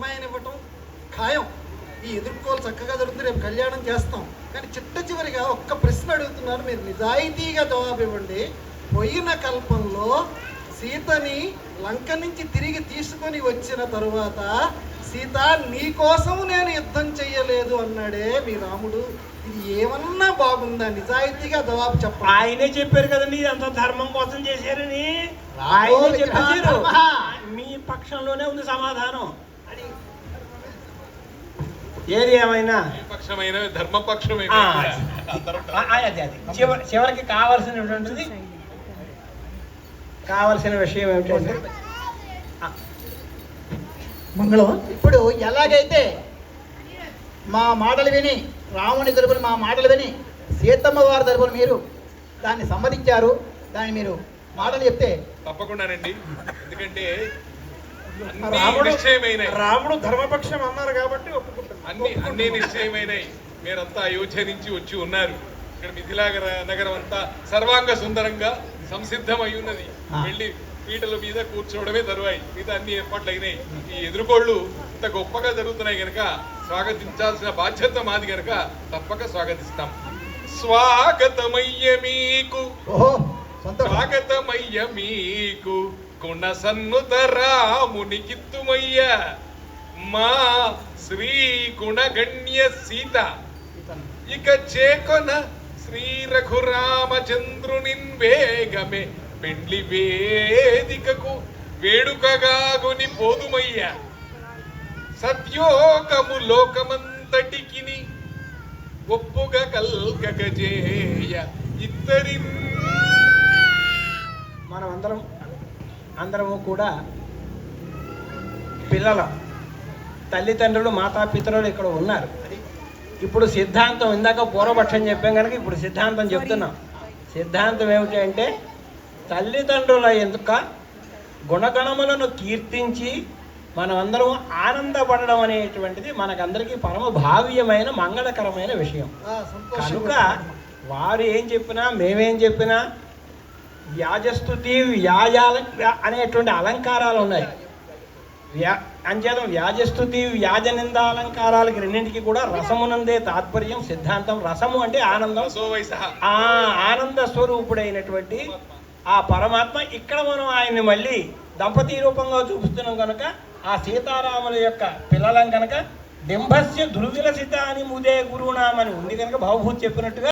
అమ్మాయిని ఇవ్వటం ఖాయం. ఈ ఎదుర్కోలు చక్కగా జరుగుతుంది, రేపు కళ్యాణం చేస్తాం. కానీ చిట్ట చివరిగా ఒక్క ప్రశ్న అడుగుతున్నారు, మీరు నిజాయితీగా జవాబు ఇవ్వండి. పోయిన కల్పంలో సీతని లంక నుంచి తిరిగి తీసుకొని వచ్చిన తరువాత సీత నీకోసం నేను యుద్ధం చెయ్యలేదు అన్నాడే మీ రాముడు. ఇది ఏమన్నా బాగుందా? నిజాయితీగా జవాబు చెప్పండి. ఆయనే చెప్పారు కదండి అంత ధర్మం కోసం చేశారని. ఆయనే చెప్పారు, మీ పక్షంలోనే ఉంది సమాధానం. ఏది ఏమైనా చివరికి కావలసిన విషయం ఏమిటంటే మంగళం, ఇప్పుడు ఎలాగైతే మా మాటలు విని రాముని తరపున మా మాటలు విని సీతమ్మ వారి తరపున మీరు దాన్ని సమ్మతించారు, దాన్ని మీరు మాటలు చెప్తే తప్పకుండానండి. ఎందుకంటే రాముడు ధర్మపక్షం అన్నారు కాబట్టి అన్ని నిశ్చయమైనవి. మీరంతా అయోధ్య నుంచి వచ్చి ఉన్నారు. ఇక్కడ మిథిలా నగరం అంతా సర్వాంగ సుందరంగా సంసిద్ధమై ఉన్నది. వెళ్ళి పీటల మీద కూర్చోవడమే తరువాయి, మిగతా అన్ని ఏర్పాట్లు అయినాయి. ఈ ఎదుర్కోళ్ళు ఇంత గొప్పగా జరుగుతున్నాయి కనుక స్వాగతించాల్సిన బాధ్యత మాది కనుక తప్పక స్వాగతిస్తాం. స్వాగతమయ్య మీకు, స్వాగతమయ్య మీకు, గుణ సన్నుత రామునికిత్తుమయ్య మా శ్రీ గుణగణ్య సీత. ఇక చేకొన శ్రీ రఘురామచంద్రునిన్ వేగమే పెండ్లి వేదికకు వేడుకగాగుని పోదుమయ్య. సత్యోకము లోకమంతటికిని ఒప్పుగా కల్గజేయ ఇద్దరి. మనం అందరము కూడా పిల్లల తల్లిదండ్రులు మాతాపితరులు ఇక్కడ ఉన్నారు. ఇప్పుడు సిద్ధాంతం, ఇందాక పూర్వపక్షం చెప్పాం కనుక ఇప్పుడు సిద్ధాంతం చెప్తున్నాం. సిద్ధాంతం ఏమిటి అంటే తల్లిదండ్రుల ఎందుక గుణగణములను కీర్తించి మనమందరం ఆనందపడడం అనేటువంటిది మనకందరికీ పరమ భావ్యమైన మంగళకరమైన విషయం. కనుక వారు ఏం చెప్పినా మేమేం చెప్పినా వ్యాజస్తుతి వ్యాజాల అనేటువంటి అలంకారాలు ఉన్నాయి. అంచేతం వ్యాజస్తుతి వ్యాజ నిందాలంకారాలకి రెండింటికి కూడా రసమునందే తాత్పర్యం. సిద్ధాంతం రసము అంటే ఆనందం. ఆ ఆనంద స్వరూపుడైనటువంటి ఆ పరమాత్మ ఇక్కడ మనం ఆయన్ని మళ్ళీ దంపతి రూపంగా చూపిస్తున్నాం కనుక ఆ సీతారాముల యొక్క పిల్లలం కనుక డింభస్య దుర్విలసిత అని ముదే గురునామని ఉంది కనుక భవభూతి చెప్పినట్టుగా